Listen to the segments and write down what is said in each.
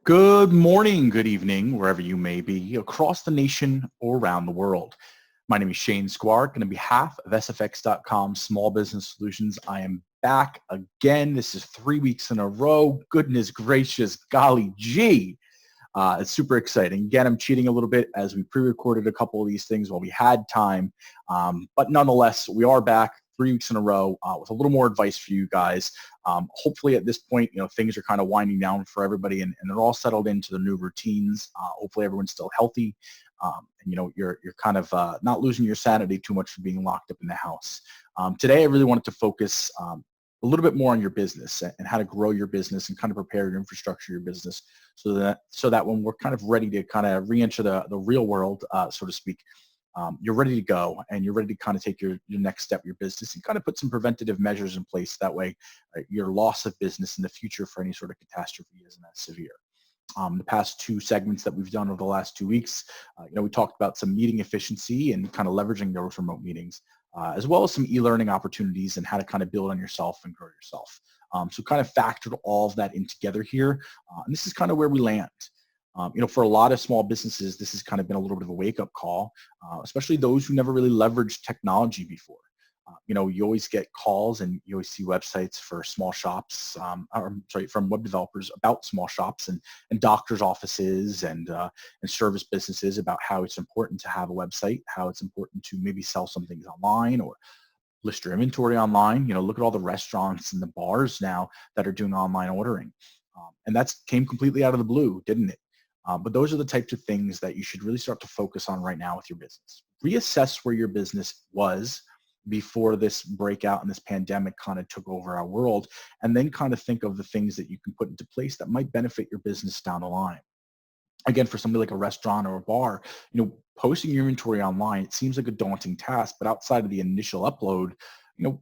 Good morning, good evening, wherever you may be, across the nation or around the world. My name is Shane Squark, and on behalf of SFX.com Small Business Solutions, I am back again. This is 3 weeks in a row. Goodness gracious, golly gee. It's super exciting. Again, I'm cheating a little bit as we pre-recorded a couple of these things while we had time. But nonetheless, we are back 3 weeks in a row with a little more advice for you guys. Hopefully at this point, things are kind of winding down for everybody and they're all settled into the new routines. Hopefully everyone's still healthy. And you're kind of not losing your sanity too much for being locked up in the house. Today, I really wanted to focus a little bit more on your business and how to grow your business and kind of prepare your infrastructure, your business, so that when we're kind of ready to kind of re-enter the real world, so to speak, you're ready to go and you're ready to kind of take your next step, your business, and kind of put some preventative measures in place. That way, your loss of business in the future for any sort of catastrophe isn't that severe. The past two segments that we've done over the last 2 weeks, we talked about some meeting efficiency and kind of leveraging those remote meetings, as well as some e-learning opportunities and how to kind of build on yourself and grow yourself. So kind of factored all of that in together here. And this is kind of where we land. For a lot of small businesses, this has kind of been a little bit of a wake-up call, especially those who never really leveraged technology before. You always get calls and you always see websites for small shops, from web developers about small shops and doctors' offices and service businesses about how it's important to have a website, how it's important to maybe sell some things online or list your inventory online. Look at all the restaurants and the bars now that are doing online ordering. And that came completely out of the blue, didn't it? But those are the types of things that you should really start to focus on right now with your business. Reassess where your business was before this breakout and this pandemic kind of took over our world, and then kind of think of the things that you can put into place that might benefit your business down the line. Again, for somebody like a restaurant or a bar, posting your inventory online, it seems like a daunting task, but outside of the initial upload,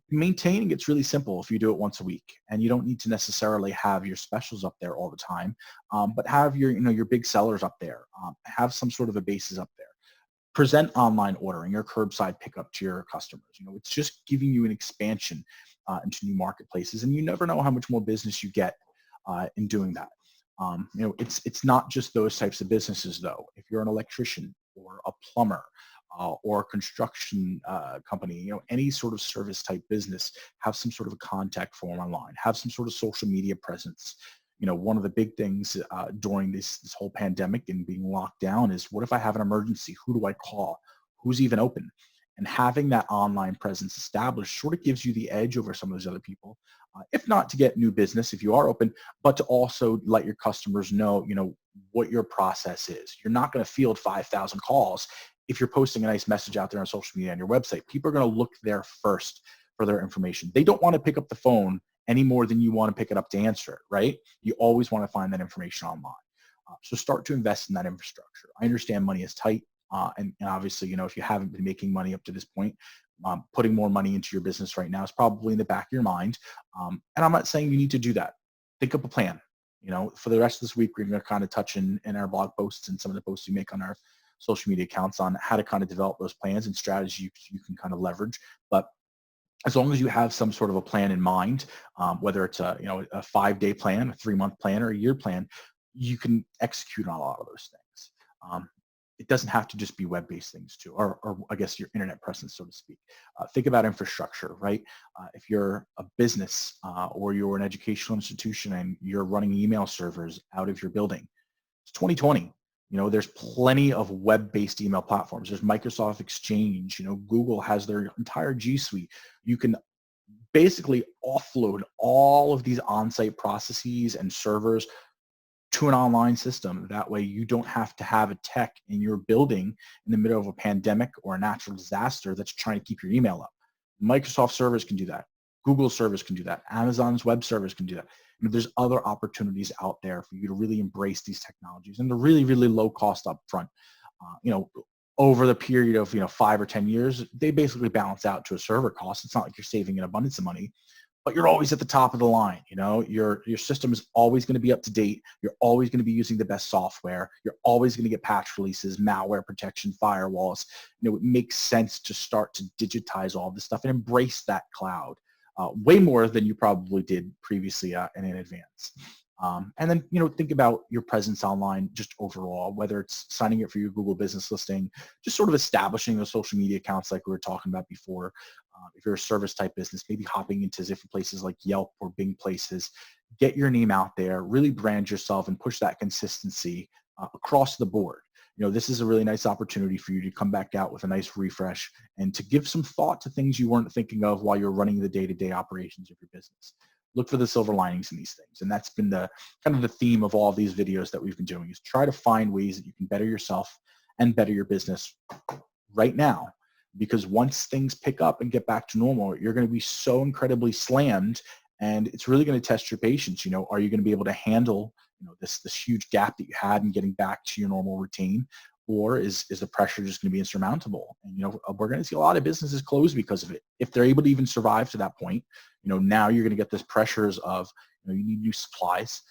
maintaining it's really simple if you do it once a week, and you don't need to necessarily have your specials up there all the time, but have your big sellers up there, have some sort of a basis up there. Present online ordering or curbside pickup to your customers. It's just giving you an expansion into new marketplaces, and you never know how much more business you get in doing that. It's not just those types of businesses though. If you're an electrician or a plumber or a construction company, any sort of service type business, have some sort of a contact form online, have some sort of social media presence. One of the big things during this whole pandemic and being locked down is, what if I have an emergency? Who do I call? Who's even open? And having that online presence established sort of gives you the edge over some of those other people, if not to get new business if you are open, but to also let your customers know, what your process is. You're not going to field 5,000 calls if you're posting a nice message out there on social media and your website. People are going to look there first for their information. They don't want to pick up the phone any more than you want to pick it up to answer it, right? You always want to find that information online. So start to invest in that infrastructure. I understand money is tight. And obviously, if you haven't been making money up to this point, putting more money into your business right now is probably in the back of your mind. And I'm not saying you need to do that. Think up a plan. For the rest of this week, we're going to kind of touch in our blog posts and some of the posts we make on our social media accounts on how to kind of develop those plans and strategies you can kind of leverage. But as long as you have some sort of a plan in mind, whether it's a 5-day plan, a 3-month plan, or a year plan, you can execute on a lot of those things. It doesn't have to just be web-based things too, or I guess your internet presence, so to speak. Think about infrastructure, right? If you're a business or you're an educational institution and you're running email servers out of your building, it's 2020. There's plenty of web-based email platforms. There's Microsoft Exchange. Google has their entire G Suite. You can basically offload all of these on-site processes and servers to an online system. That way you don't have to have a tech in your building in the middle of a pandemic or a natural disaster that's trying to keep your email up. Microsoft servers can do that. Google servers can do that. Amazon's web servers can do that. There's other opportunities out there for you to really embrace these technologies, and they're really, really low cost up front. Over the period of 5 or 10 years, they basically balance out to a server cost. It's not like you're saving an abundance of money, but you're always at the top of the line. Your system is always going to be up to date. You're always going to be using the best software. You're always going to get patch releases, malware protection, firewalls. It makes sense to start to digitize all this stuff and embrace that cloud way more than you probably did previously and in advance. And then, think about your presence online just overall, whether it's signing up for your Google business listing, just sort of establishing those social media accounts like we were talking about before. If you're a service type business, maybe hopping into different places like Yelp or Bing places, get your name out there, really brand yourself and push that consistency across the board. This is a really nice opportunity for you to come back out with a nice refresh and to give some thought to things you weren't thinking of while you're running the day-to-day operations of your business. Look for the silver linings in these things. And that's been the kind of the theme of all of these videos that we've been doing, is try to find ways that you can better yourself and better your business right now. Because once things pick up and get back to normal, you're going to be so incredibly slammed, and it's really going to test your patience. Are you going to be able to handle this huge gap that you had in getting back to your normal routine, or is the pressure just going to be insurmountable? And we're going to see a lot of businesses close because of it. If they're able to even survive to that point, now you're going to get this pressures of you need new supplies,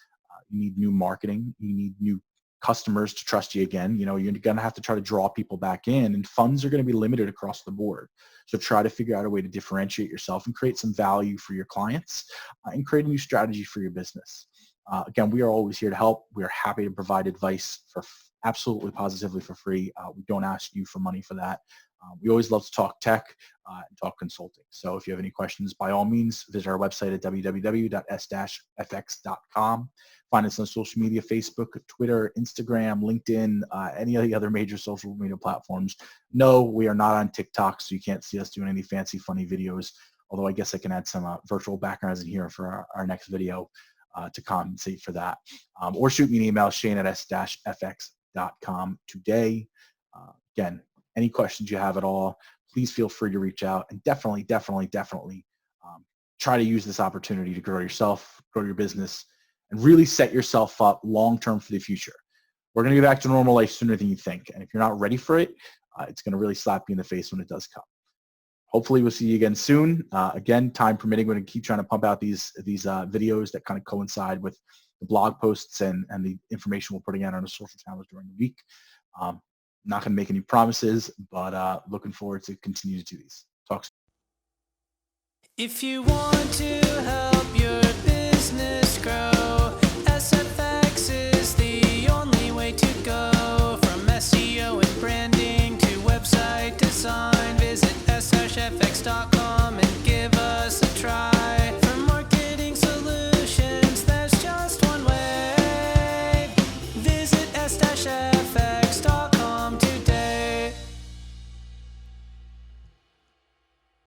you need new marketing, you need new customers to trust you again. You're going to have to try to draw people back in, and funds are going to be limited across the board. So try to figure out a way to differentiate yourself and create some value for your clients and create a new strategy for your business. Again, we are always here to help. We are happy to provide advice for absolutely positively for free. We don't ask you for money for that. We always love to talk tech and talk consulting. So if you have any questions, by all means, visit our website at www.s-fx.com. Find us on social media, Facebook, Twitter, Instagram, LinkedIn, any of the other major social media platforms. No, we are not on TikTok, so you can't see us doing any fancy, funny videos, although I guess I can add some virtual backgrounds in here for our next video to compensate for that. Or shoot me an email, shane@s-fx.com today. Again, any questions you have at all, please feel free to reach out, and definitely try to use this opportunity to grow yourself, grow your business, and really set yourself up long-term for the future. We're going to get back to normal life sooner than you think. And if you're not ready for it, it's going to really slap you in the face when it does come. Hopefully we'll see you again soon. Again, time permitting, we're going to keep trying to pump out these videos that kind of coincide with the blog posts and the information we're putting out on the social channels during the week. Not going to make any promises, but looking forward to continue to do these. Talk soon. If you want to help